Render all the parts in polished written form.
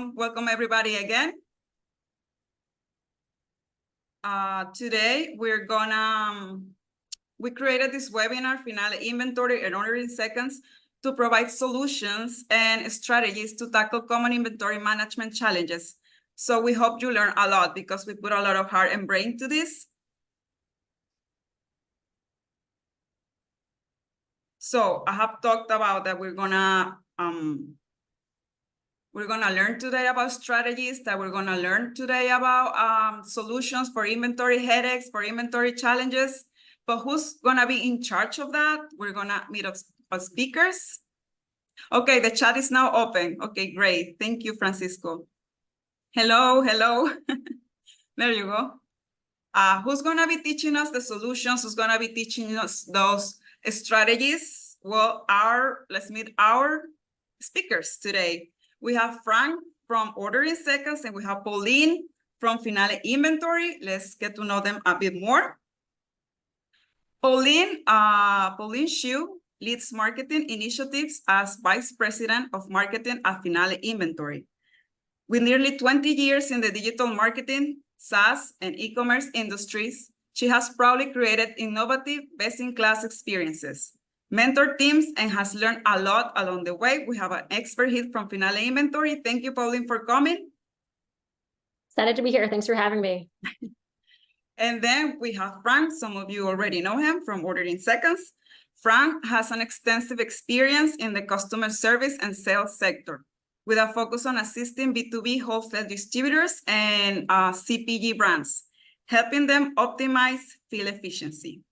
Welcome everybody again. Today we're gonna, we created this webinar, Finale Inventory and Order in Seconds, to provide solutions and strategies to tackle common inventory management challenges. So we hope you learn a lot because we put a lot of heart and brain to this. So I have talked about that we're gonna learn today about strategies, that we're gonna learn today about solutions for inventory headaches, for inventory challenges. But who's gonna be in charge of that? We're gonna meet up speakers. Okay, the chat is now open. Okay, great. Thank you, Francisco. Hello, hello. There you go. Who's gonna be teaching us the solutions? Who's gonna be teaching us those strategies? Well, let's meet our speakers today. We have Frank from Order in Seconds, and we have Pauline from Finale Inventory. Let's get to know them a bit more. Pauline Shiu leads marketing initiatives as Vice President of Marketing at Finale Inventory. With nearly 20 years in the digital marketing, SaaS, and e-commerce industries, she has proudly created innovative, best-in-class experiences, mentored teams, and has learned a lot along the way. We have an expert hit from Finale Inventory. Thank you, Pauline, for coming. Excited to be here. Thanks for having me. And then we have Frank. Some of you already know him from Order in Seconds. Frank has an extensive experience in the customer service and sales sector, with a focus on assisting B2B wholesale distributors and CPG brands, helping them optimize field efficiency.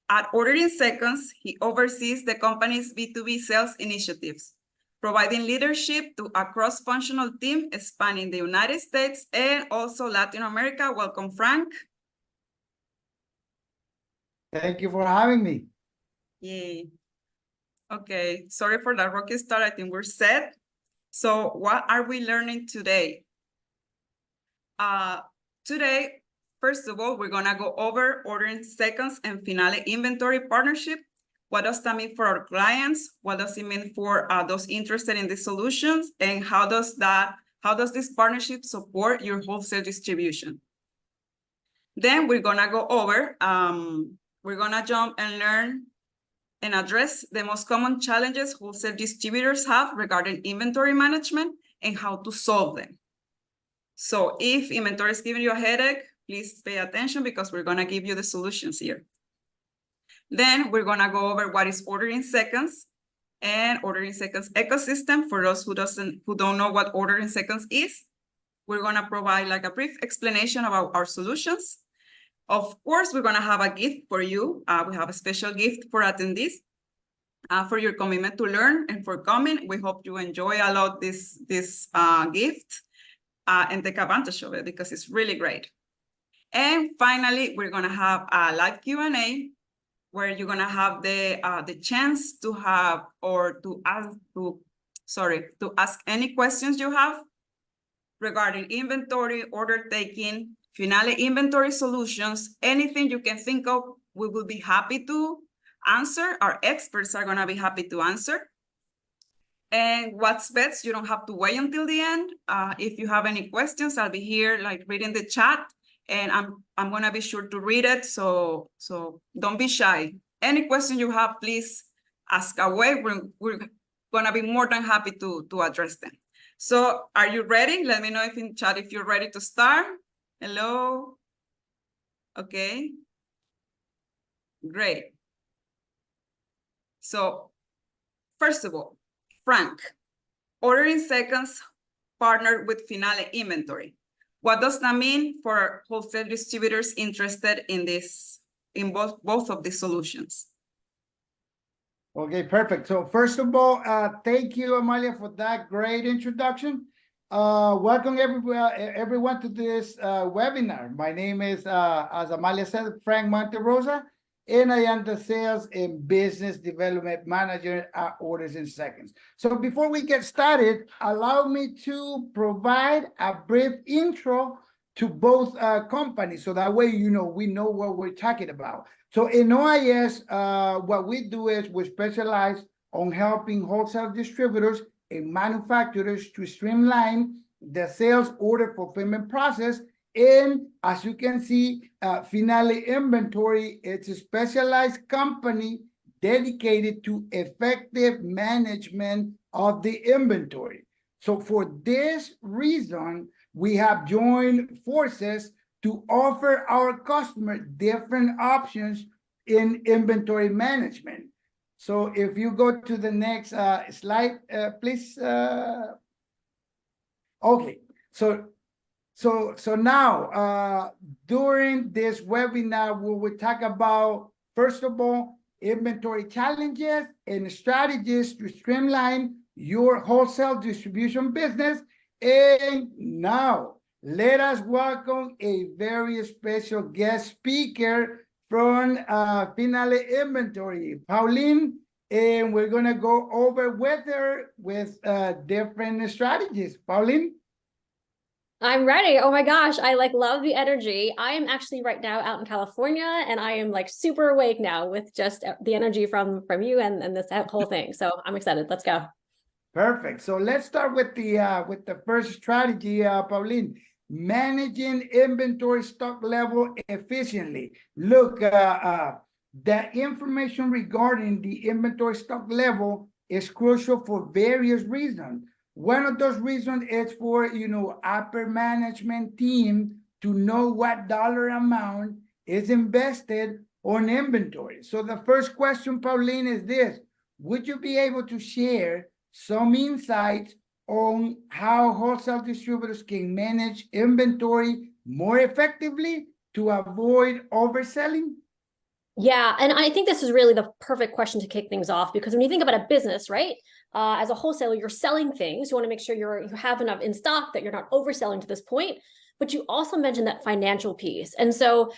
At Order in Seconds, he oversees the company's B2B sales initiatives, providing leadership to a cross-functional team spanning the United States and also Latin America. Welcome, Frank. Thank you for having me. Yay. Okay, sorry for that rocky start. I think we're set. So what are we learning today? Today, first of all, we're gonna go over Order in Seconds and Finale Inventory partnership. What does that mean for our clients? What does it mean for those interested in the solutions? And how does this partnership support your wholesale distribution? Then we're gonna go over, we're gonna jump and learn and address the most common challenges wholesale distributors have regarding inventory management and how to solve them. So if inventory is giving you a headache, please pay attention because we're gonna give you the solutions here. Then we're gonna go over what is Order in Seconds and Order in Seconds ecosystem. For those who don't know what Order in Seconds is, we're gonna provide like a brief explanation about our solutions. Of course, we're gonna have a gift for you. We have a special gift for attendees for your commitment to learn and for coming. We hope you enjoy a lot this gift and take advantage of it because it's really great. And finally, we're gonna have a live Q&A where you're gonna have the chance to have or to ask any questions you have regarding inventory, order taking, Finale Inventory solutions, anything you can think of, we will be happy to answer. Our experts are gonna be happy to answer. And what's best, you don't have to wait until the end. If you have any questions, I'll be here like reading the chat and I'm gonna be sure to read it. So don't be shy. Any question you have, please ask away. We're gonna be more than happy to address them. So are you ready? Let me know if in chat if you're ready to start. Hello. Okay. Great. So first of all, Frank, Order in Seconds partnered with Finale Inventory. What does that mean for wholesale distributors interested in both of these solutions? Okay, perfect. So first of all, thank you, Amalia, for that great introduction. Welcome everyone to this webinar. My name is, as Amalia said, Frank Monterosa, and I am the Sales and Business Development Manager at Orders in Seconds. So before we get started, allow me to provide a brief intro to both companies, so that way we know what we're talking about. So in OIS, what we do is we specialize on helping wholesale distributors and manufacturers to streamline the sales order fulfillment process. And as you can see, Finale Inventory, it's a specialized company dedicated to effective management of the inventory. So for this reason, we have joined forces to offer our customer different options in inventory management. So if you go to the next slide, please. Okay, so now, during this webinar, we will talk about, first of all, inventory challenges and strategies to streamline your wholesale distribution business. And now, let us welcome a very special guest speaker from Finale Inventory, Pauline, and we're gonna go over with her with different strategies. Pauline? I'm ready. Oh my gosh, I love the energy. I am actually right now out in California, and I am super awake now with just the energy from you and this whole thing. So I'm excited. Let's go. Perfect. So let's start with the first strategy, Pauline. Managing inventory stock level efficiently. Look, the information regarding the inventory stock level is crucial for various reasons. One of those reasons is for, upper management team to know what dollar amount is invested on inventory. So the first question, Pauline, is this: would you be able to share some insights on how wholesale distributors can manage inventory more effectively to avoid overselling? Yeah, and I think this is really the perfect question to kick things off, because when you think about a business, right, as a wholesaler, you're selling things. You want to make sure you have enough in stock, that you're not overselling to this point. But you also mentioned that financial piece, and so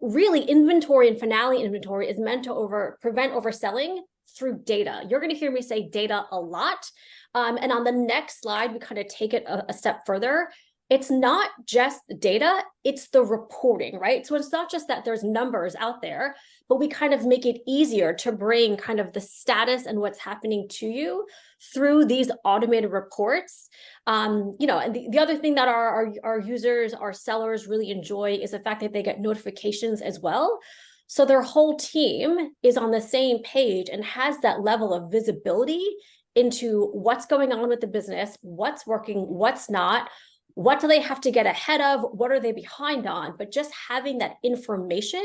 really, inventory and Finale inventory is meant to prevent overselling through data. You're going to hear me say data a lot, and on the next slide, we kind of take it a step further. It's not just data, it's the reporting, right? So it's not just that there's numbers out there, but we kind of make it easier to bring kind of the status and what's happening to you through these automated reports. And the other thing that our users, our sellers really enjoy is the fact that they get notifications as well. So their whole team is on the same page and has that level of visibility into what's going on with the business, what's working, what's not. What do they have to get ahead of? What are they behind on? But just having that information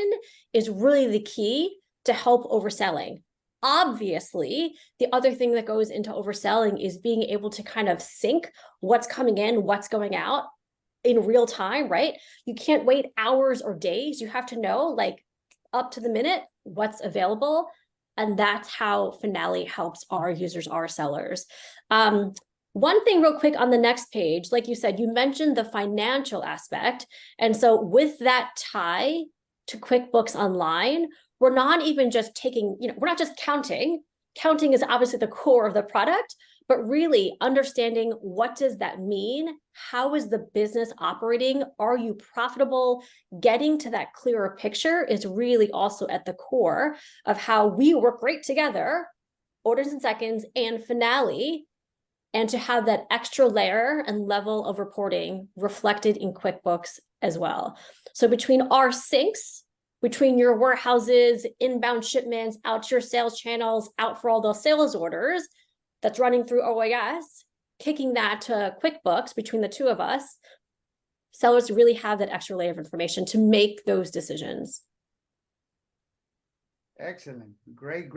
is really the key to help overselling. Obviously, the other thing that goes into overselling is being able to kind of sync what's coming in, what's going out in real time, right? You can't wait hours or days. You have to know, up to the minute, what's available. And that's how Finale helps our users, our sellers. One thing real quick on the next page, like you said, you mentioned the financial aspect. And so with that tie to QuickBooks Online, we're not even just taking, we're not just counting. Counting is obviously the core of the product, but really understanding, what does that mean? How is the business operating? Are you profitable? Getting to that clearer picture is really also at the core of how we work great together, Orders in Seconds and Finale, and to have that extra layer and level of reporting reflected in QuickBooks as well. So between our syncs, between your warehouses, inbound shipments, out to your sales channels, out for all those sales orders that's running through OAS, kicking that to QuickBooks between the two of us, sellers really have that extra layer of information to make those decisions. Excellent. Great.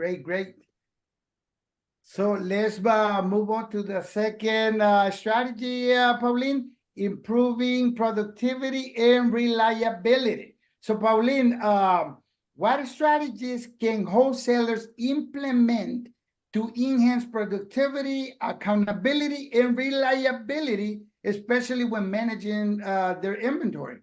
So let's move on to the second strategy, Pauline: improving productivity and reliability. So Pauline, what strategies can wholesalers implement to enhance productivity, accountability, and reliability, especially when managing their inventory?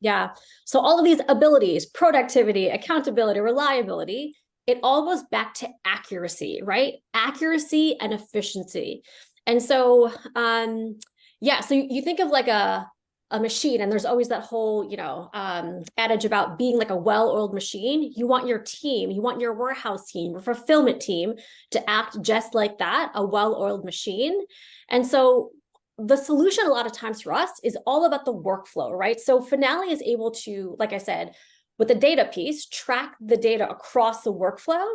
Yeah, so all of these abilities, productivity, accountability, reliability, it all goes back to accuracy, right? Accuracy and efficiency. And so, so you think of like a machine, and there's always that whole, adage about being like a well-oiled machine. You want your team, you want your warehouse team, your fulfillment team to act just like that, a well-oiled machine. And so the solution a lot of times for us is all about the workflow, right? So Finale is able to, like I said, with the data piece, track the data across the workflow.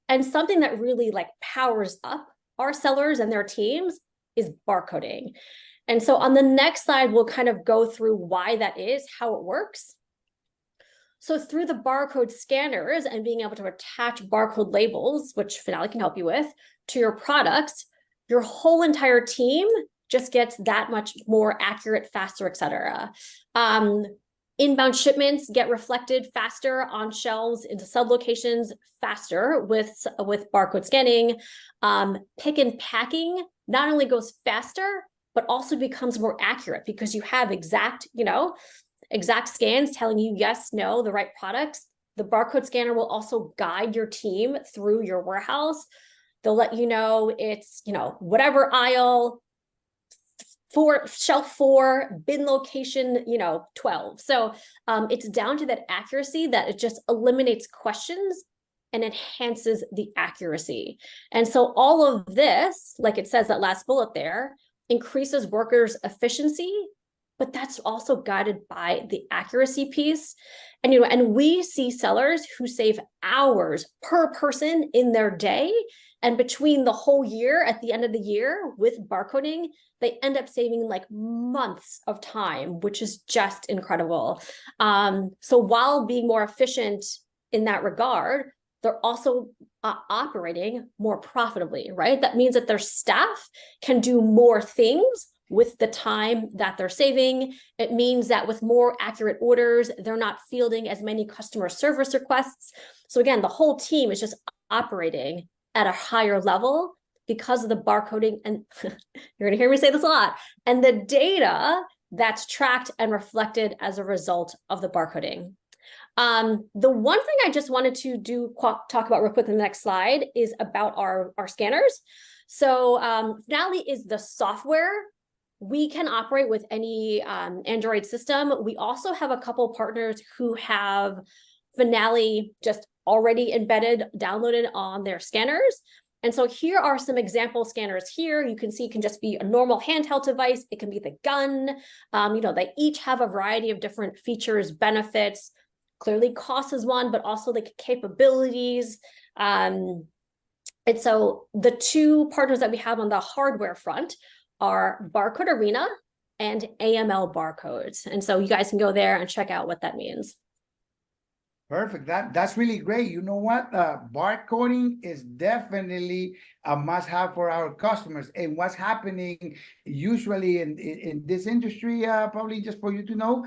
And something that really like powers up our sellers and their teams is barcoding. And so on the next slide, we'll kind of go through why that is, how it works. So through the barcode scanners and being able to attach barcode labels, which Finale can help you with, to your products, your whole entire team just gets that much more accurate, faster, et cetera. Inbound shipments get reflected faster on shelves into sub-locations faster with barcode scanning. Pick and packing not only goes faster, but also becomes more accurate because you have exact scans telling you yes, no, the right products. The barcode scanner will also guide your team through your warehouse. They'll let you know it's, whatever aisle, shelf 4, bin location, 12. So it's down to that accuracy that it just eliminates questions and enhances the accuracy. And so all of this, like it says that last bullet there, increases workers' efficiency, but that's also guided by the accuracy piece. And, and we see sellers who save hours per person in their day. And between the whole year, at the end of the year with barcoding, they end up saving like months of time, which is just incredible. So while being more efficient in that regard, they're also operating more profitably, right? That means that their staff can do more things with the time that they're saving. It means that with more accurate orders, they're not fielding as many customer service requests. So again, the whole team is just operating at a higher level because of the barcoding. And you're going to hear me say this a lot. And the data that's tracked and reflected as a result of the barcoding. The one thing I just wanted to talk about real quick in the next slide is about our scanners. So Finale is the software. We can operate with any Android system. We also have a couple partners who have Finale just already embedded, downloaded on their scanners. And so here are some example scanners here. You can see it can just be a normal handheld device. It can be the gun. They each have a variety of different features, benefits. Clearly cost is one, but also the capabilities. And so the two partners that we have on the hardware front are Barcode Arena and AML Barcodes. And so you guys can go there and check out what that means. Perfect. That's really great. You know what? Barcoding is definitely a must-have for our customers. And what's happening usually in this industry, probably just for you to know,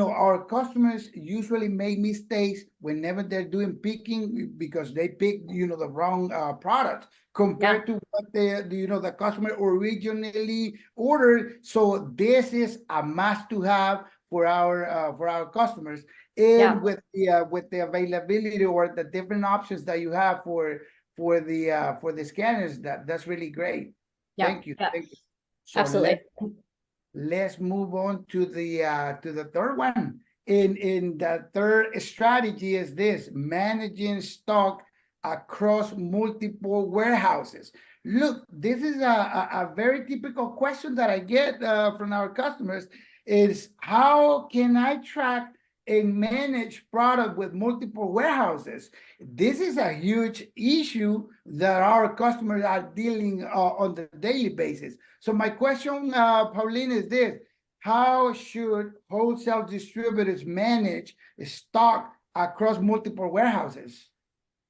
our customers usually make mistakes whenever they're doing picking because they pick, the wrong product compared to what the customer originally ordered. So this is a must-to-have for our customers. And with the availability or the different options that you have for the scanners, that's really great. Thank you. Thank you. So absolutely. Let's move on to the third one. In the third strategy is this: managing stock across multiple warehouses. Look, this is a very typical question that I get from our customers is how can I track and manage product with multiple warehouses? This is a huge issue that our customers are dealing on the daily basis. So my question, Pauline, is this: how should wholesale distributors manage stock across multiple warehouses?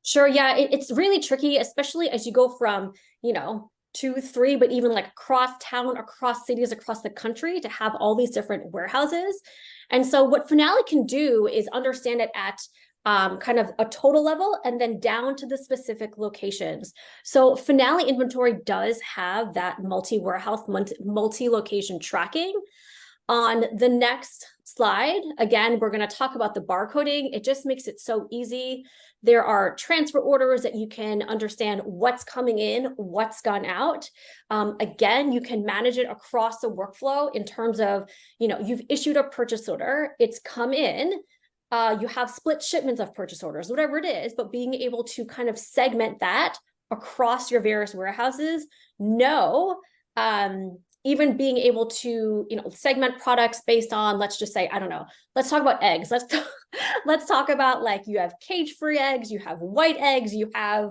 Sure, yeah, it's really tricky, especially as you go from, 2, 3, but even like across town, across cities, across the country to have all these different warehouses. And so what Finale can do is understand it at kind of a total level and then down to the specific locations. So Finale inventory does have that multi-warehouse, multi-location tracking. On the next slide, again, we're going to talk about the barcoding. It just makes it so easy. There are transfer orders that you can understand what's coming in, what's gone out. Again, you can manage it across the workflow in terms of, you've issued a purchase order, it's come in, you have split shipments of purchase orders, whatever it is, but being able to kind of segment that across your various warehouses, even being able to, segment products based on, let's just say, I don't know, let's talk about eggs. Let's talk about, like, you have cage-free eggs, you have white eggs, you have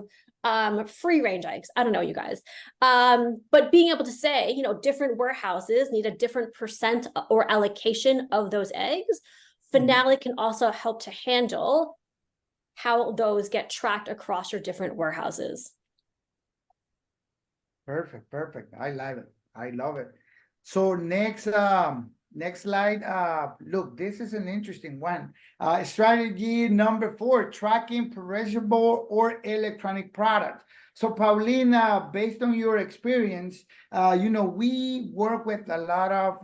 free range eggs. I don't know, you guys. But being able to say, different warehouses need a different percent or allocation of those eggs. Finale can also help to handle how those get tracked across your different warehouses. Perfect, perfect. I love it. I love it. So next slide. Look, this is an interesting one. Strategy number 4, tracking perishable or electronic products. So Pauline, based on your experience, we work with a lot of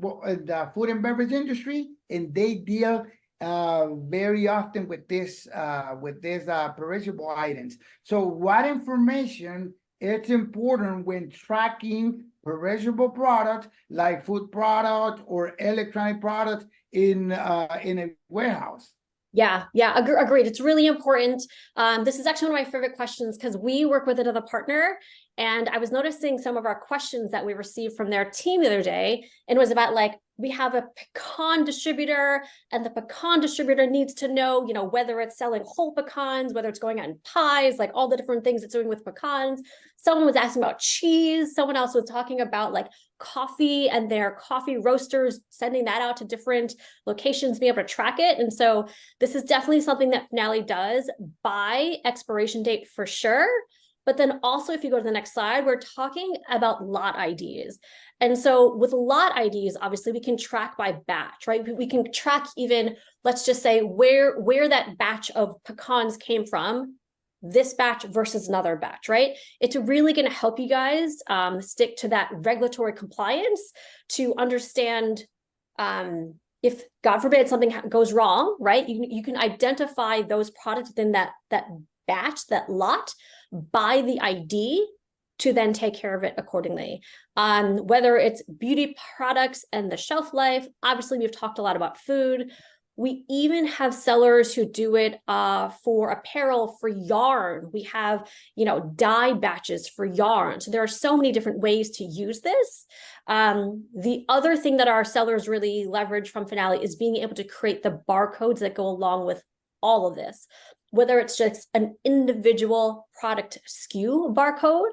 the food and beverage industry, and they deal very often with this perishable items. So what information it's important when tracking perishable products like food products or electronic products in a warehouse? Yeah, agreed. It's really important. This is actually one of my favorite questions because we work with another partner, and I was noticing some of our questions that we received from their team the other day, and it was about, like, we have a pecan distributor, and the pecan distributor needs to know, whether it's selling whole pecans, whether it's going out in pies, like all the different things it's doing with pecans. Someone was asking about cheese. Someone else was talking about, like, coffee and their coffee roasters, sending that out to different locations, be able to track it. And so this is definitely something that Finale does by expiration date for sure. But then also, if you go to the next slide, we're talking about lot IDs. And so with lot IDs, obviously we can track by batch, right? We can track even, let's just say, where that batch of pecans came from, this batch versus another batch, right? It's really going to help you guys stick to that regulatory compliance to understand if, God forbid, something goes wrong, right? You can identify those products within that batch, that lot, by the ID to then take care of it accordingly. Whether it's beauty products and the shelf life, obviously we've talked a lot about food. We even have sellers who do it for apparel, for yarn. We have, dye batches for yarn. So there are so many different ways to use this. The other thing that our sellers really leverage from Finale is being able to create the barcodes that go along with all of this, whether it's just an individual product SKU barcode,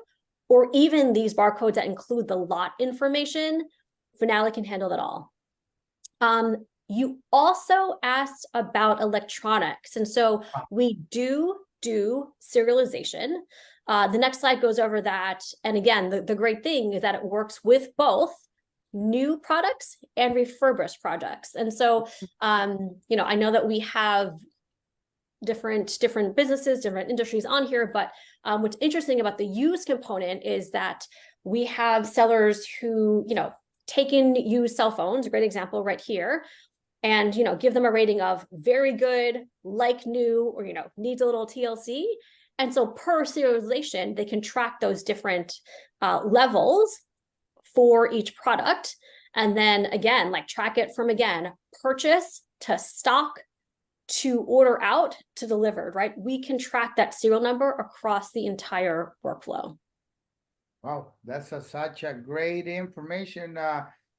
or even these barcodes that include the lot information. Finale can handle that all. You also asked about electronics. And so we do serialization. The next slide goes over that. And again, the great thing is that it works with both new products and refurbished products. And so, I know that we have different businesses, different industries on here, but what's interesting about the used component is that we have sellers who, take in used cell phones, a great example right here, and, give them a rating of very good, like new, or, needs a little TLC. And so per serialization, they can track those different levels for each product. And then again, like, track it from, again, purchase to stock to order out to delivered, right? We can track that serial number across the entire workflow. Wow, that's such a great information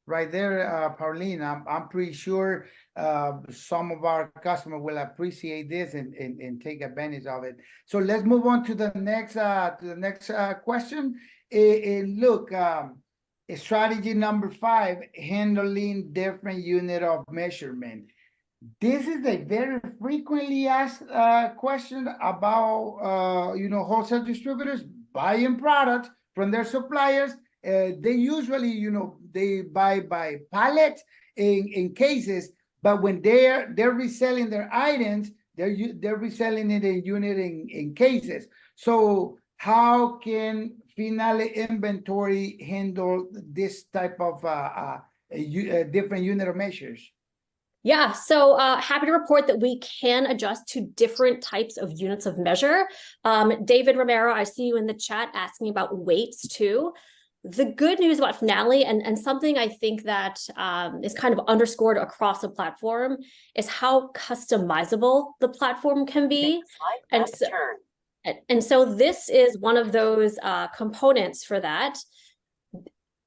right there, Pauline. I'm pretty sure some of our customers will appreciate this and take advantage of it. So let's move on to the next question. Look, strategy number 5, handling different unit of measurement. This is a very frequently asked question about wholesale distributors buying products from their suppliers. They usually, they buy by pallets in cases, but when they're reselling their items, they're reselling it in unit in cases. So how can Finale inventory handle this type of different unit of measures? Yeah, so happy to report that we can adjust to different types of units of measure. David Romero, I see you in the chat asking about weights too. The good news about Finale, and something I think that is kind of underscored across the platform, is how customizable the platform can be. And so this is one of those components for that.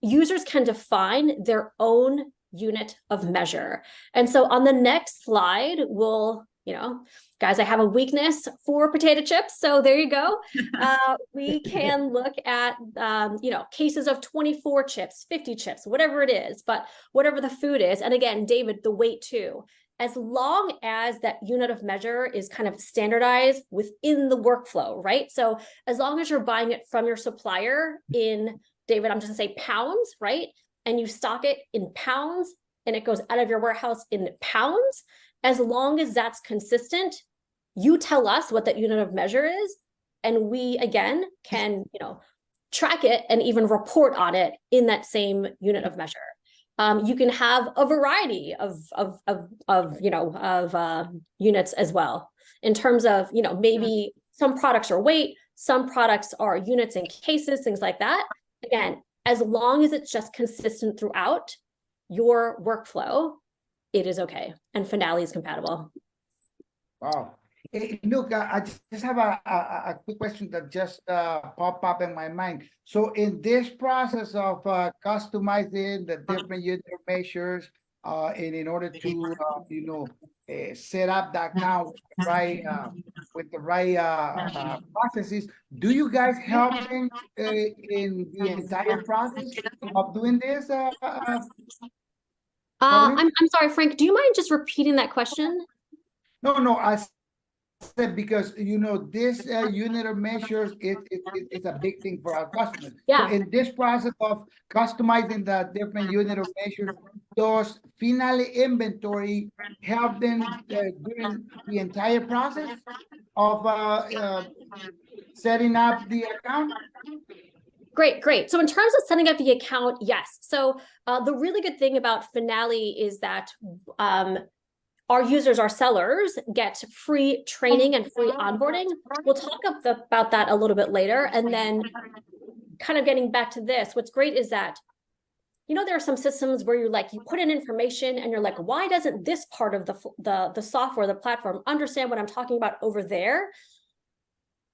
users can define their own unit of measure. And so on the next slide, we'll, guys, I have a weakness for potato chips. So there you go. We can look at, cases of 24 chips, 50 chips, whatever it is, but whatever the food is. And again, David, the weight too. As long as that unit of measure is kind of standardized within the workflow, right? So as long as you're buying it from your supplier in, David, I'm just gonna say pounds, right? And you stock it in pounds and it goes out of your warehouse in pounds, as long as that's consistent, you tell us what that unit of measure is, and we, again, can, track it and even report on it in that same unit of measure. You can have a variety of units as well, in terms of, maybe some products are weight, some products are units and cases, things like that. Again, as long as it's just consistent throughout your workflow, it is okay. And Finale is compatible. Wow. Hey, look, I just have a quick question that just popped up in my mind. So in this process of customizing the different unit measures, and in order to set up that account with the right processes, do you guys help in the entire process of doing this? I'm sorry, Frank, do you mind just repeating that question? No, I said because this unit of measures it's a big thing for our customers. Yeah. So in this process of customizing the different unit of measures, does Finale Inventory help them during the entire process of setting up the account? Great. So in terms of setting up the account, yes. So the really good thing about Finale is that our users, our sellers, get free training and free onboarding. We'll talk about that a little bit later. And then kind of getting back to this, what's great is that, there are some systems where you put in information and you're like, why doesn't this part of the software, the platform, understand what I'm talking about over there?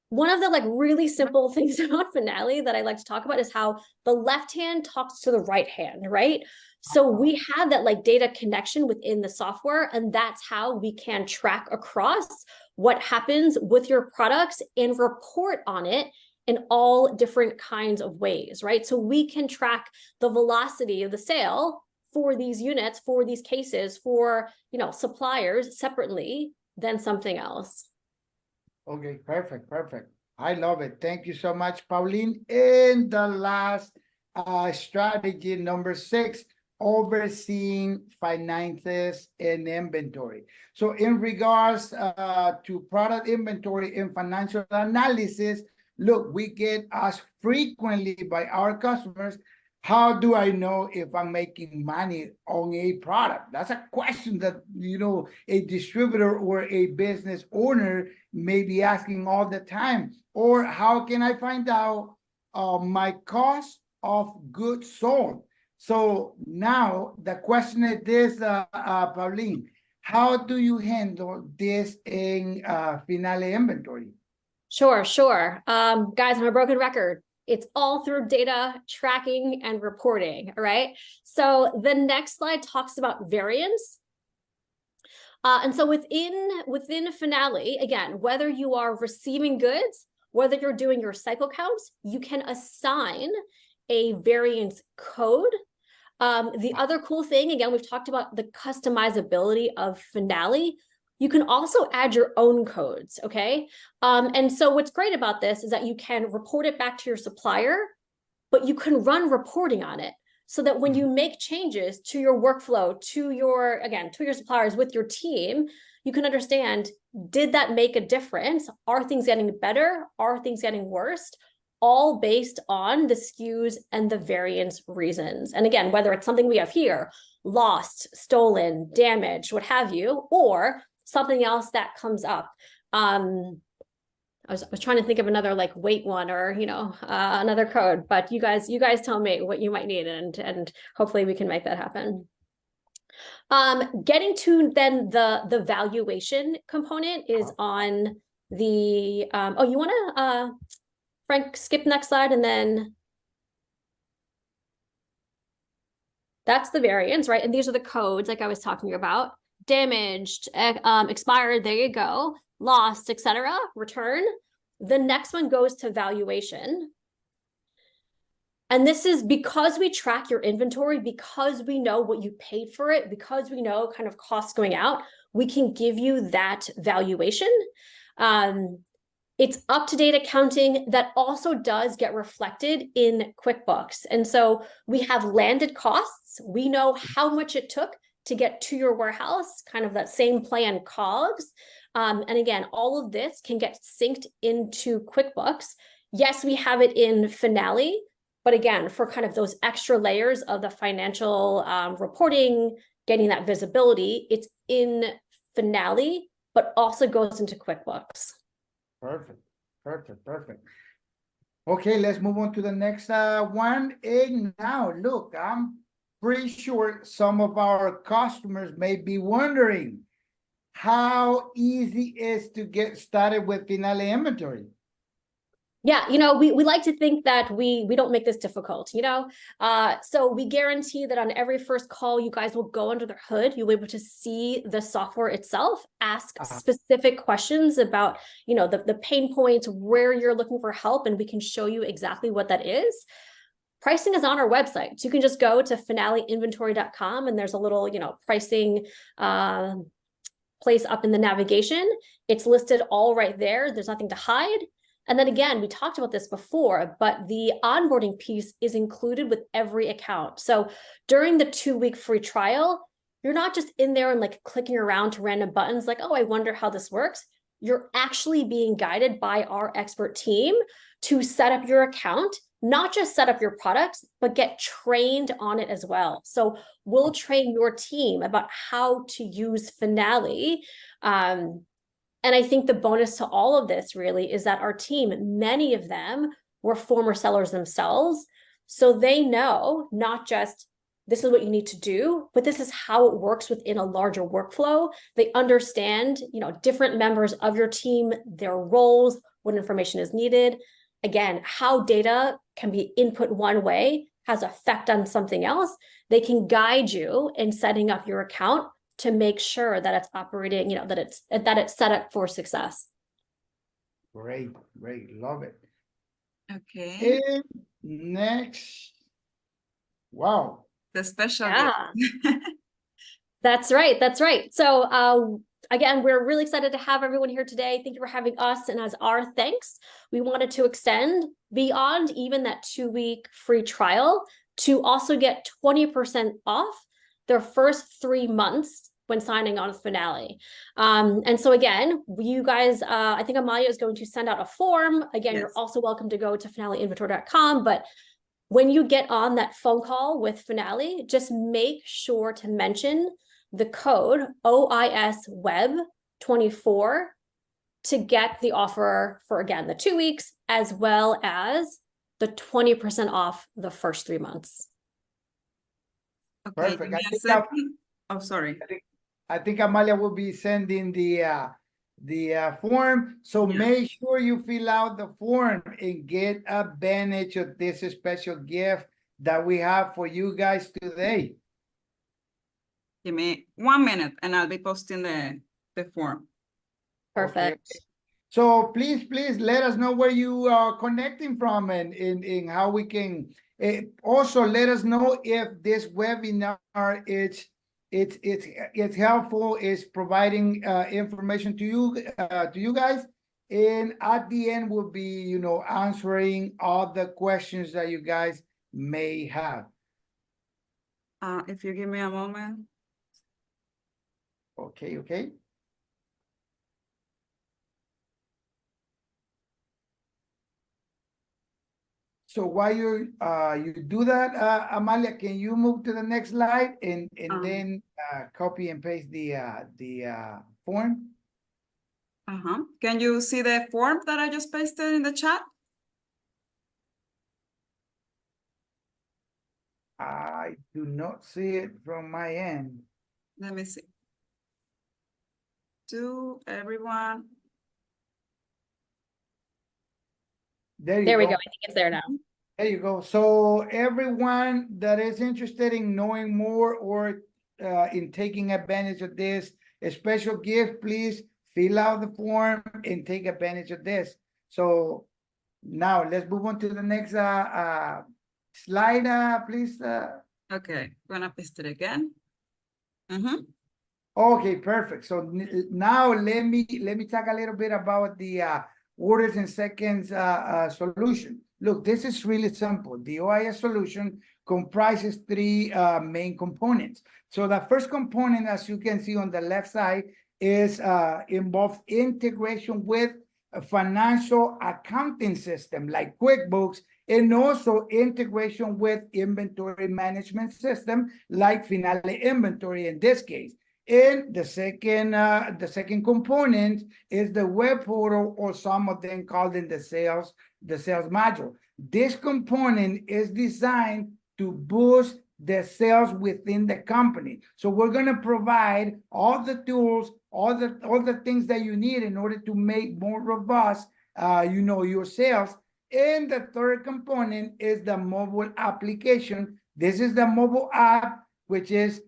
One of the really simple things about Finale that I like to talk about is how the left hand talks to the right hand, right? So we have that data connection within the software, and that's how we can track across what happens with your products and report on it in all different kinds of ways, right? So we can track the velocity of the sale for these units, for these cases, for suppliers separately than something else. Okay, perfect. I love it. Thank you so much, Pauline. And the last strategy, number 6, overseeing finances and inventory. So in regards to product inventory and financial analysis, look, we get asked frequently by our customers, how do I know if I'm making money on a product? That's a question that, a distributor or a business owner may be asking all the time. Or how can I find out my cost of goods sold? So now the question is this, Pauline, how do you handle this in Finale Inventory? Sure. Guys, I'm a broken record. It's all through data tracking and reporting, all right? So the next slide talks about variance. And so within Finale, again, whether you are receiving goods, whether you're doing your cycle counts, you can assign a variance code. The other cool thing, again, we've talked about the customizability of Finale. You can also add your own codes, okay? And so what's great about this is that you can report it back to your supplier, but you can run reporting on it so that when you make changes to your workflow, to your suppliers with your team, you can understand, did that make a difference? Are things getting better? Are things getting worse? All based on the SKUs and the variance reasons. And again, whether it's something we have here, lost, stolen, damaged, what have you, or something else that comes up. I was trying to think of another weight one or another code, but you guys tell me what you might need, and hopefully we can make that happen. Getting to then the valuation component is on the you want to Frank skip next slide and then That's the variance, right? And these are the codes like I was talking about. Damaged, expired, there you go. Lost, etc. Return. The next one goes to valuation. And this is because we track your inventory, because we know what you paid for it, because we know kind of costs going out, we can give you that valuation. It's up-to-date accounting that also does get reflected in QuickBooks. And so we have landed costs. We know how much it took to get to your warehouse, kind of that same plan COGS. And again, all of this can get synced into QuickBooks. Yes, we have it in Finale, but again, for kind of those extra layers of the financial reporting, getting that visibility, it's in Finale, but also goes into QuickBooks. Perfect, perfect. Okay, let's move on to the next one. And now, look, I'm pretty sure some of our customers may be wondering how easy it is to get started with Finale inventory. Yeah, we like to think that we don't make this difficult, so we guarantee that on every first call, you guys will go under the hood. You'll be able to see the software itself, ask specific questions about, the pain points, where you're looking for help, and we can show you exactly what that is. Pricing is on our website. So you can just go to finaleinventory.com and there's a little, pricing place up in the navigation. It's listed all right there. There's nothing to hide. And then again, we talked about this before, but the onboarding piece is included with every account. So during the 2-week free trial, you're not just in there and like clicking around to random buttons like, oh, I wonder how this works. You're actually being guided by our expert team to set up your account, not just set up your products, but get trained on it as well. So we'll train your team about how to use Finale. And I think the bonus to all of this really is that our team, many of them were former sellers themselves. So they know not just this is what you need to do, but this is how it works within a larger workflow. They understand, different members of your team, their roles, what information is needed. Again, how data can be input one way has effect on something else. They can guide you in setting up your account to make sure that it's operating, that it's set up for success. Great, love it. Okay. And next, wow. The special gift. That's right. So again, we're really excited to have everyone here today. Thank you for having us. And as our thanks, we wanted to extend beyond even that 2-week free trial to also get 20% off their first 3 months when signing on with Finale. And so again, you guys, I think Amalia is going to send out a form. Again, You're also welcome to go to finaleinventory.com, but when you get on that phone call with Finale, just make sure to mention the code OISWEB24 to get the offer for, again, the 2 weeks, as well as the 20% off the first 3 months. Okay. Perfect. Oh, sorry. I think Amalia will be sending the form. So make sure you fill out the form and get advantage of this special gift that we have for you guys today. Give me 1 minute and I'll be posting the form. Perfect. Okay. So please let us know where you are connecting from and how we can also let us know if this webinar it's helpful, is providing information to you guys, and at the end we'll be answering all the questions that you guys may have. If you give me a moment. Okay. So while you do that, Amalia, can you move to the next slide and then copy and paste the form? Can you see the form that I just pasted in the chat? I do not see it from my end. Let me see. To everyone. There we go. I think it's there now. There you go. So everyone that is interested in knowing more or in taking advantage of this, a special gift, please fill out the form and take advantage of this. So now let's move on to the next slide, please. Okay, gonna paste it again. Mhm. Okay, perfect. So now let me talk a little bit about the orders and seconds solution. Look, this is really simple. The OIS solution comprises three main components. So the first component, as you can see on the left side, is involves integration with a financial accounting system like QuickBooks, and also integration with inventory management system like Finale Inventory in this case. And the second component is the web portal, or some of them called in the sales module. This component is designed to boost the sales within the company. So we're going to provide all the tools, all the things that you need in order to make more robust, your sales. And the third component is the mobile application. This is the mobile app, which is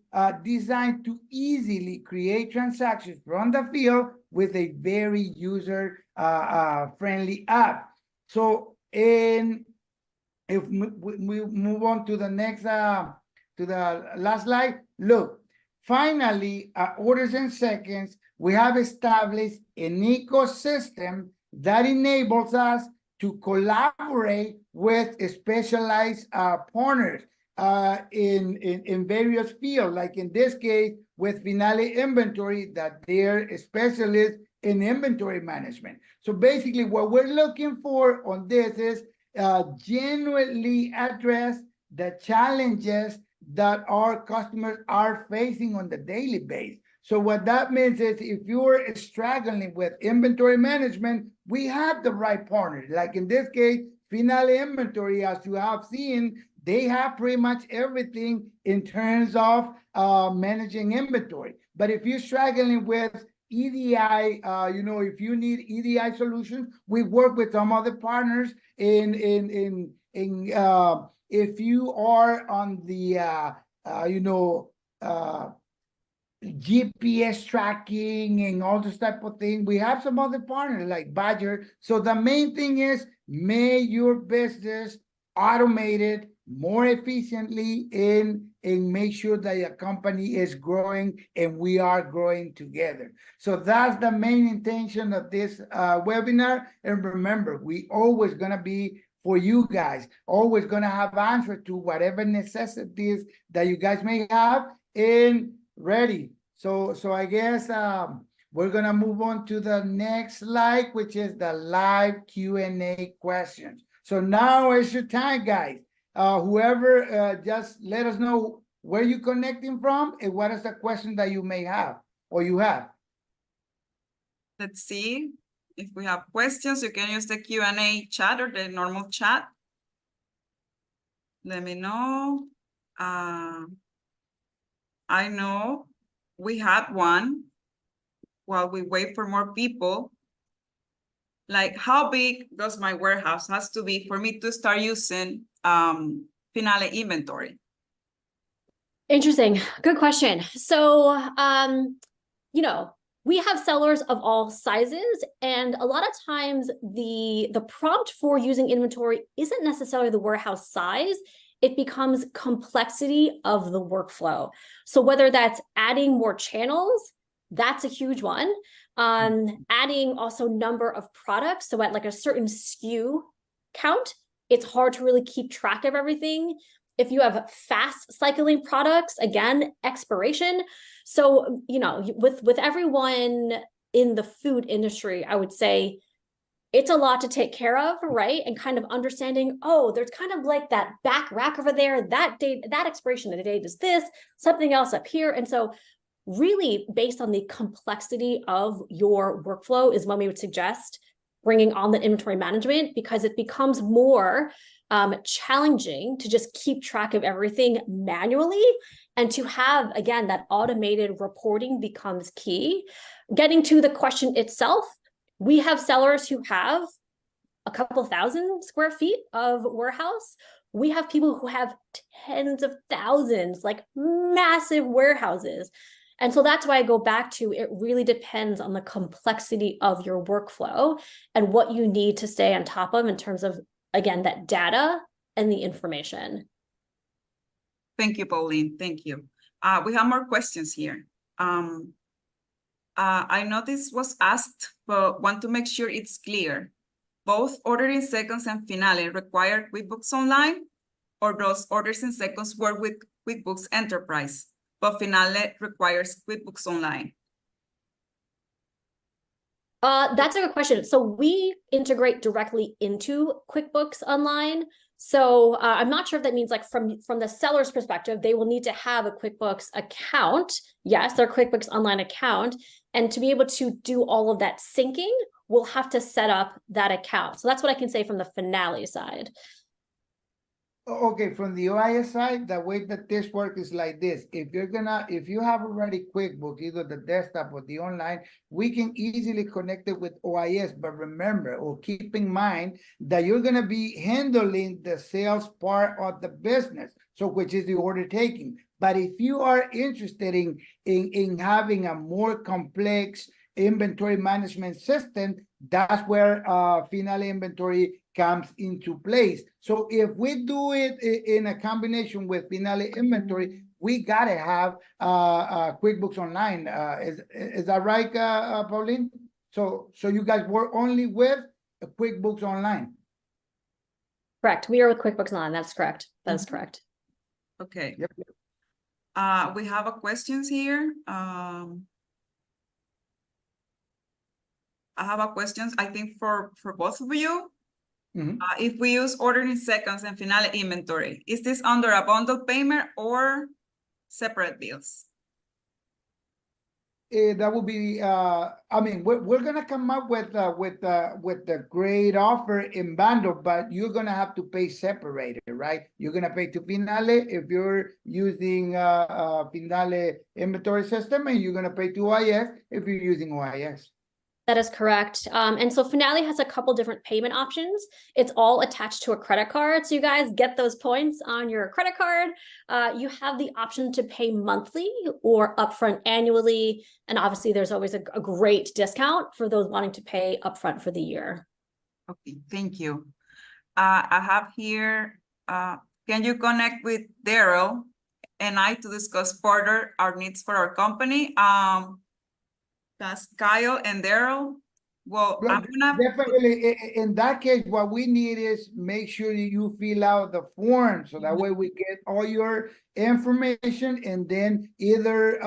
designed to easily create transactions from the field with a very user friendly app. So if we move on to the next, to the last slide, look, finally, orders and seconds, we have established an ecosystem that enables us to collaborate with specialized partners in various fields, like in this case with Finale Inventory, that they're specialists in inventory management. So basically what we're looking for on this is genuinely address the challenges that our customers are facing on the daily basis. So what that means is if you're struggling with inventory management, we have the right partner. Like in this case, Finale Inventory, as you have seen, they have pretty much everything in terms of managing inventory. But if you're struggling with EDI, if you need EDI solutions, we work with some other partners if you are on the GPS tracking and all this type of thing, we have some other partners like Badger. So the main thing is make your business automated more efficiently and make sure that your company is growing and we are growing together. So that's the main intention of this webinar. And remember, we always gonna be for you guys, always gonna have answer to whatever necessities that you guys may have and ready. So I guess we're gonna move on to the next slide, which is the live Q&A questions. So now is your time, guys. Whoever, just let us know where you're connecting from and what is the question that you may have or you have. Let's see if we have questions. You can use the Q&A chat or the normal chat. Let me know. I know we had one while we wait for more people. Like, how big does my warehouse has to be for me to start using Finale Inventory? Interesting. Good question. So, we have sellers of all sizes, and a lot of times the prompt for using inventory isn't necessarily the warehouse size. It becomes complexity of the workflow. So whether that's adding more channels, that's a huge one. Adding also number of products. So at like a certain SKU count, it's hard to really keep track of everything. If you have fast cycling products, again, expiration. So, with everyone in the food industry, I would say it's a lot to take care of, right? And kind of understanding, there's kind of like that back rack over there, that date, that expiration of the date is this, something else up here. And so really based on the complexity of your workflow is when we would suggest bringing on the inventory management, because it becomes more challenging to just keep track of everything manually, and to have, again, that automated reporting becomes key. Getting to the question itself, we have sellers who have a couple thousand square feet of warehouse. We have people who have tens of thousands, like massive warehouses. And so that's why I go back to, it really depends on the complexity of your workflow and what you need to stay on top of in terms of, again, that data and the information. Thank you, Pauline. Thank you. We have more questions here. I know this was asked, but want to make sure it's clear. Both Orders in Seconds and Finale require QuickBooks Online, or those Orders in Seconds work with QuickBooks Enterprise, but Finale requires QuickBooks Online? That's a good question. So we integrate directly into QuickBooks Online. So I'm not sure if that means like from the seller's perspective, they will need to have a QuickBooks account. Yes, their QuickBooks Online account. And to be able to do all of that syncing, we'll have to set up that account. So that's what I can say from the Finale side. Okay, from the OIS side, the way that this works is like this. If you have already QuickBooks, either the desktop or the online, we can easily connect it with OIS. But remember, or keep in mind that you're gonna be handling the sales part of the business, so which is the order taking. But if you are interested in having a more complex inventory management system, that's where Finale Inventory comes into place. So if we do it in a combination with Finale Inventory, we gotta have QuickBooks Online. Is that right, Pauline? So you guys work only with QuickBooks Online? Correct. We are with QuickBooks Online. That's correct. That is correct. Okay. Yep. We have a questions here. I have a questions, I think, for both of you. Mhm. If we use Orders in Seconds and Finale Inventory, is this under a bundle payment or separate bills? That would be, I mean, we're gonna come up with the great offer in bundle, but you're gonna have to pay separated, right? You're gonna pay to Finale if you're using Finale inventory system, and you're gonna pay to OIS if you're using OIS. That is correct. And so Finale has a couple different payment options. It's all attached to a credit card. So you guys get those points on your credit card. You have the option to pay monthly or upfront annually. And obviously there's always a great discount for those wanting to pay upfront for the year. Okay, thank you. I have here, can you connect with Daryl and I to discuss further our needs for our company? That's Kyle and Daryl. Well, I'm gonna Definitely, in that case, what we need is make sure you fill out the form, so that way we get all your information, and then either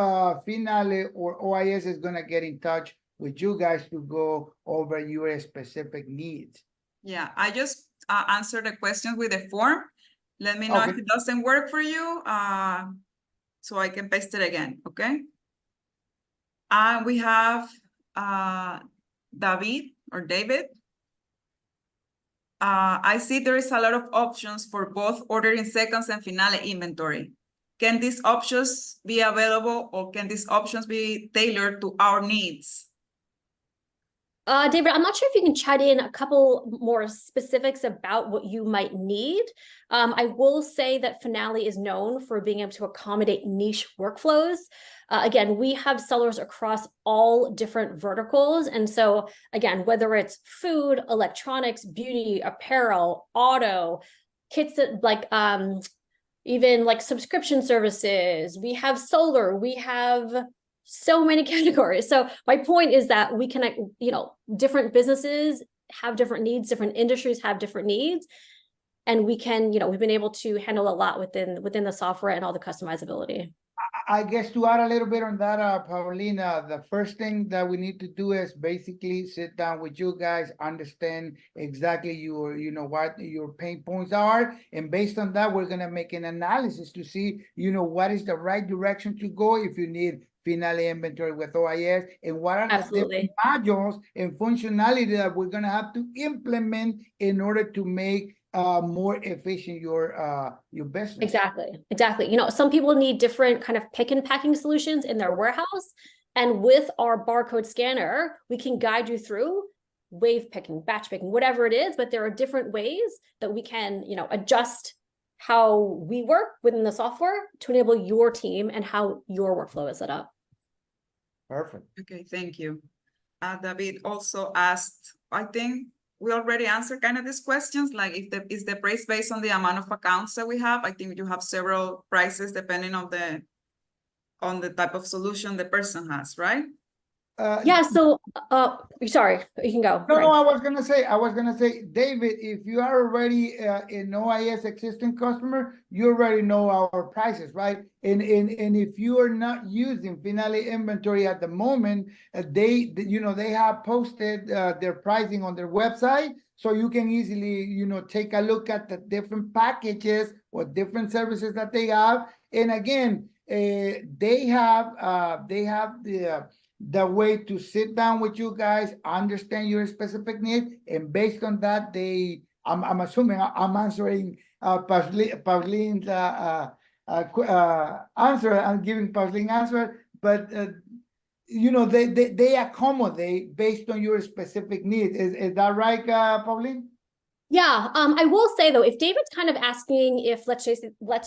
Finale or OIS is gonna get in touch with you guys to go over your specific needs. Yeah, I just answered the question with the form. Let me know if it doesn't work for you, so I can paste it again, okay? We have David. I see there is a lot of options for both Orders in Seconds and Finale Inventory. Can these options be available, or can these options be tailored to our needs? David, I'm not sure if you can chat in a couple more specifics about what you might need. I will say that Finale is known for being able to accommodate niche workflows. Again, we have sellers across all different verticals. And so again, whether it's food, electronics, beauty, apparel, auto, kits that like even like subscription services, we have solar, we have so many categories. So my point is that we connect, different businesses have different needs, different industries have different needs. And we can, we've been able to handle a lot within the software and all the customizability. I guess to add a little bit on that, Paulina, the first thing that we need to do is basically sit down with you guys, understand exactly what your pain points are. And based on that, we're going to make an analysis to see, what is the right direction to go if you need Finale Inventory with OIS, and what are the different modules and functionality that we're going to have to implement in order to make more efficient your business. Exactly. Some people need different kind of pick and packing solutions in their warehouse, and with our barcode scanner, we can guide you through wave picking, batch picking, whatever it is, but there are different ways that we can, adjust how we work within the software to enable your team and how your workflow is set up. Perfect. Okay, thank you. David also asked, I think we already answered kind of these questions, like is the price based on the amount of accounts that we have? I think you have several prices depending on the type of solution the person has, right? Yeah, so sorry, you can go. No, Frank. I was gonna say, David, if you are already an OIS existing customer, you already know our prices, right? And if you are not using Finale inventory at the moment, they have posted their pricing on their website, so you can easily take a look at the different packages or different services that they have. And again, they have the way to sit down with you guys, understand your specific need, and based on that, I'm assuming I'm answering Pauline's answer. I'm giving Pauline answer, but they accommodate based on your specific need. Is that right, Pauline? Yeah, I will say though, if David's kind of asking if let's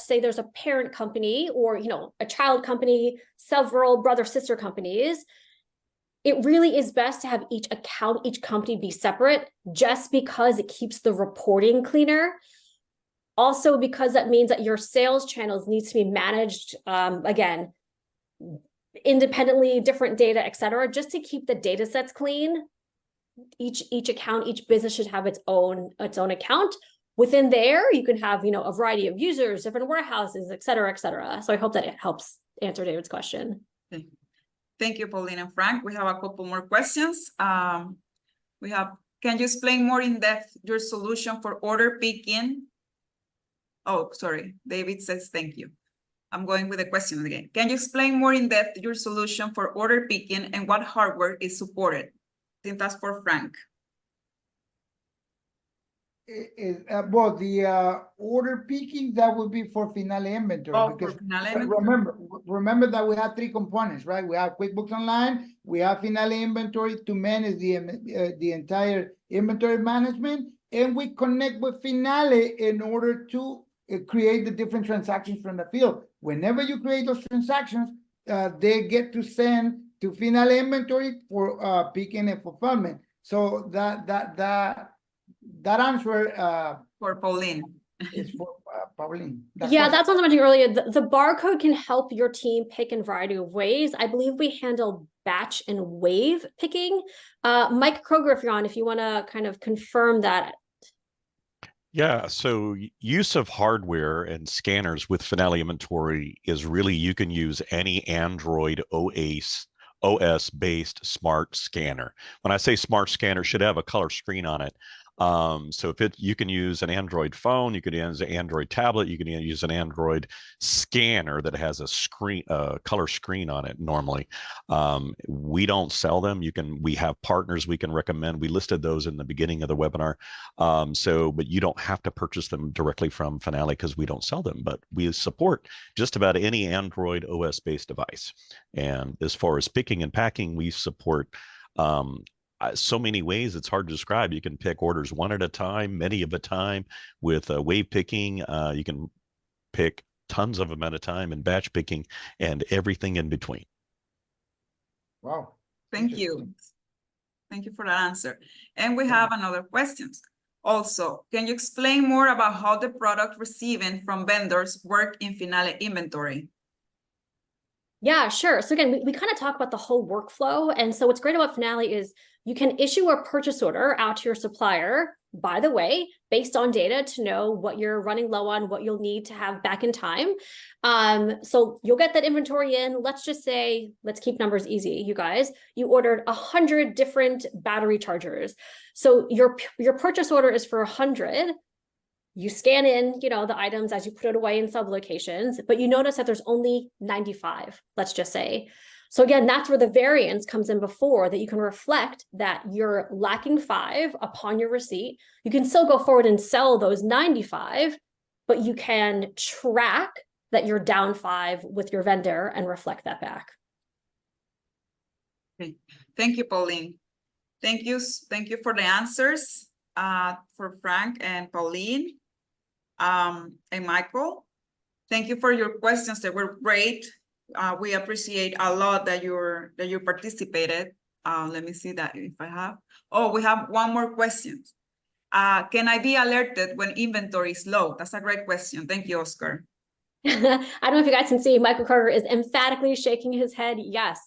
say there's a parent company or a child company, several brother sister companies, it really is best to have each company be separate, just because it keeps the reporting cleaner. Also, because that means that your sales channels needs to be managed again independently, different data, etc., just to keep the data sets clean. Each account, each business should have its own account. Within there, you can have a variety of users, different warehouses, etc., etc. So I hope that it helps answer David's question. Okay. Thank you, Pauline and Frank. We have a couple more questions. Can you explain more in depth your solution for order picking? Oh, sorry. David says thank you. I'm going with the question again. Can you explain more in depth your solution for order picking and what hardware is supported? I think that's for Frank. Well, the order picking, that would be for Finale inventory. Oh, because for Finale inventory. remember that we have three components, right? We have QuickBooks Online, we have Finale inventory to manage the entire inventory management, and we connect with Finale in order to create the different transactions from the field. Whenever you create those transactions, they get to send to Finale inventory for picking and fulfillment. So that answer For Pauline. is for Pauline. Yeah, that's what I mentioned earlier. The barcode can help your team pick in a variety of ways. I believe we handle batch and wave picking. Mike Kroger, if you're on, if you want to kind of confirm that. Yeah, so use of hardware and scanners with Finale inventory is really, you can use any Android OS-based smart scanner. When I say smart scanner, it should have a color screen on it. So you can use an Android phone, you can use an Android tablet, you can use an Android scanner that has a color screen on it normally. We don't sell them. We have partners we can recommend. We listed those in the beginning of the webinar. But you don't have to purchase them directly from Finale because we don't sell them, but we support just about any Android OS-based device. And as far as picking and packing, we support so many ways it's hard to describe. You can pick orders one at a time, many at a time. With wave picking, you can pick tons of them at a time, and batch picking, and everything in between. Wow. Thank you. Thank you for that answer. And we have another question. Also, can you explain more about how the product receiving from vendors work in Finale inventory? Yeah, sure. So again, we kind of talk about the whole workflow. And so what's great about Finale is you can issue a purchase order out to your supplier, by the way, based on data to know what you're running low on, what you'll need to have back in time. So you'll get that inventory in. Let's just say, let's keep numbers easy, you guys. You ordered 100 different battery chargers. So your purchase order is for 100. You scan in, the items as you put it away in sub-locations, but you notice that there's only 95, let's just say. So again, that's where the variance comes in before, that you can reflect that you're lacking 5 upon your receipt. You can still go forward and sell those 95, but you can track that you're down 5 with your vendor and reflect that back. Okay. Thank you, Pauline. Thank you for the answers, for Frank and Pauline, and Michael. Thank you for your questions. They were great. We appreciate a lot that you participated. Let me see that if I have. Oh, we have one more question. Can I be alerted when inventory is low? That's a great question. Thank you, Oscar. I don't know if you guys can see, Michael Carter is emphatically shaking his head yes.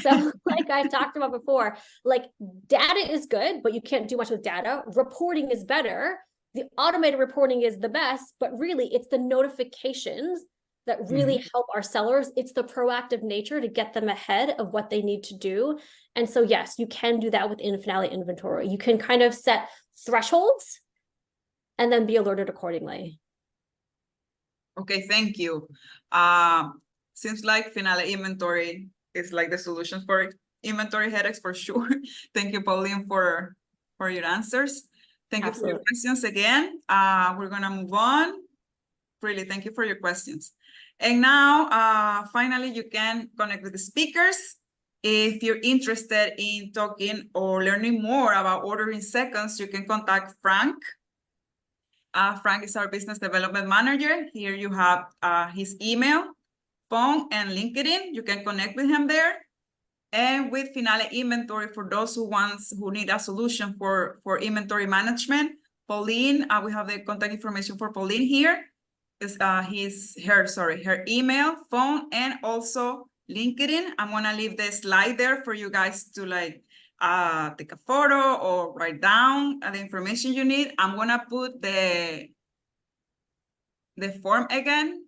So like I've talked about before, like data is good, but you can't do much with data. Reporting is better. The automated reporting is the best, but really it's the notifications that really help our sellers. It's the proactive nature to get them ahead of what they need to do. And so, yes, you can do that within Finale inventory. You can kind of set thresholds and then be alerted accordingly. Okay, thank you. Seems like Finale inventory is like the solution for inventory headaches for sure. Thank you, Pauline, for your answers. Thank you for your questions again. We're gonna move on. Really, thank you for your questions. And now, finally, you can connect with the speakers. If you're interested in talking or learning more about ordering seconds, you can contact Frank. Frank is our business development manager. Here you have his email, phone, and LinkedIn. You can connect with him there. And with Finale Inventory, for those who need a solution for inventory management, Pauline, we have the contact information for Pauline here. Is her email, phone, and also LinkedIn. I'm gonna leave the slide there for you guys to like take a photo or write down the information you need. I'm gonna put the form again.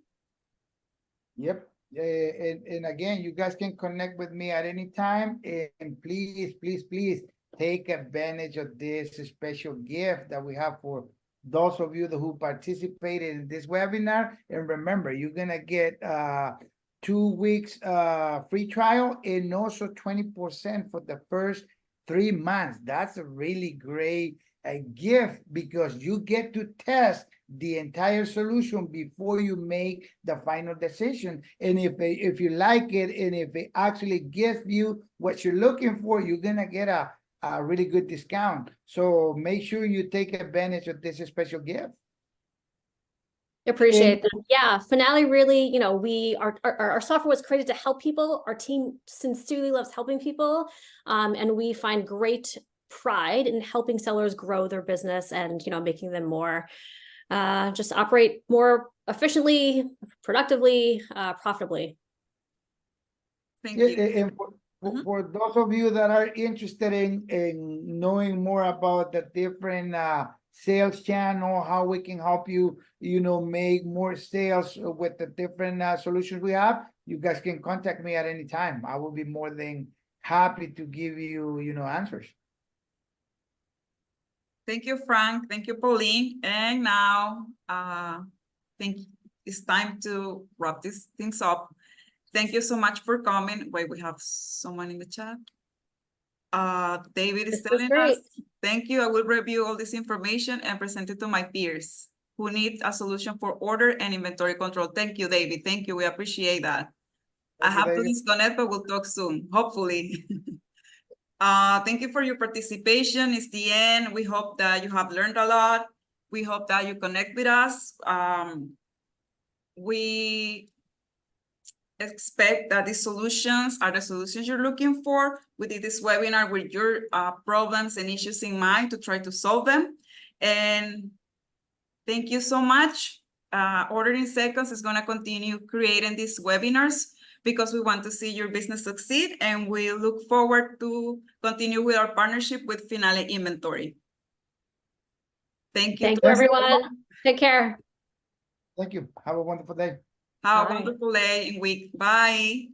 Yep. And again, you guys can connect with me at any time. And please, please, please take advantage of this special gift that we have for those of you who participated in this webinar. And remember, you're gonna get 2 weeks free trial and also 20% for the first 3 months. That's a really great gift because you get to test the entire solution before you make the final decision. And if you like it and if it actually gives you what you're looking for, you're gonna get a really good discount. So make sure you take advantage of this special gift. Appreciate that. Yeah, Finale really, you know, our software was created to help people. Our team sincerely loves helping people, and we find great pride in helping sellers grow their business and, you know, making them more just operate more efficiently, productively, profitably. Thank you. And for those of you that are interested in knowing more about the different sales channel, how we can help you, you know, make more sales with the different solutions we have, you guys can contact me at any time. I will be more than happy to give you, you know, answers. Thank you, Frank. Thank you, Pauline. And now, I think it's time to wrap these things up. Thank you so much for coming. Wait, we have someone in the chat. David is telling us, thank you. I will review all this information and present it to my peers who need a solution for order and inventory control. Thank you, David. Thank you. We appreciate that. I have to disconnect, but we'll talk soon, hopefully. Thank you for your participation. It's the end. We hope that you have learned a lot. We hope that you connect with us. We expect that these solutions are the solutions you're looking for. We did this webinar with your problems and issues in mind to try to solve them. And thank you so much. Ordering Seconds is going to continue creating these webinars because we want to see your business succeed, and we look forward to continue with our partnership with Finale Inventory. Thank you. Thank you, everyone. Take care. Thank you. Have a wonderful day. Have a wonderful day and week. Bye.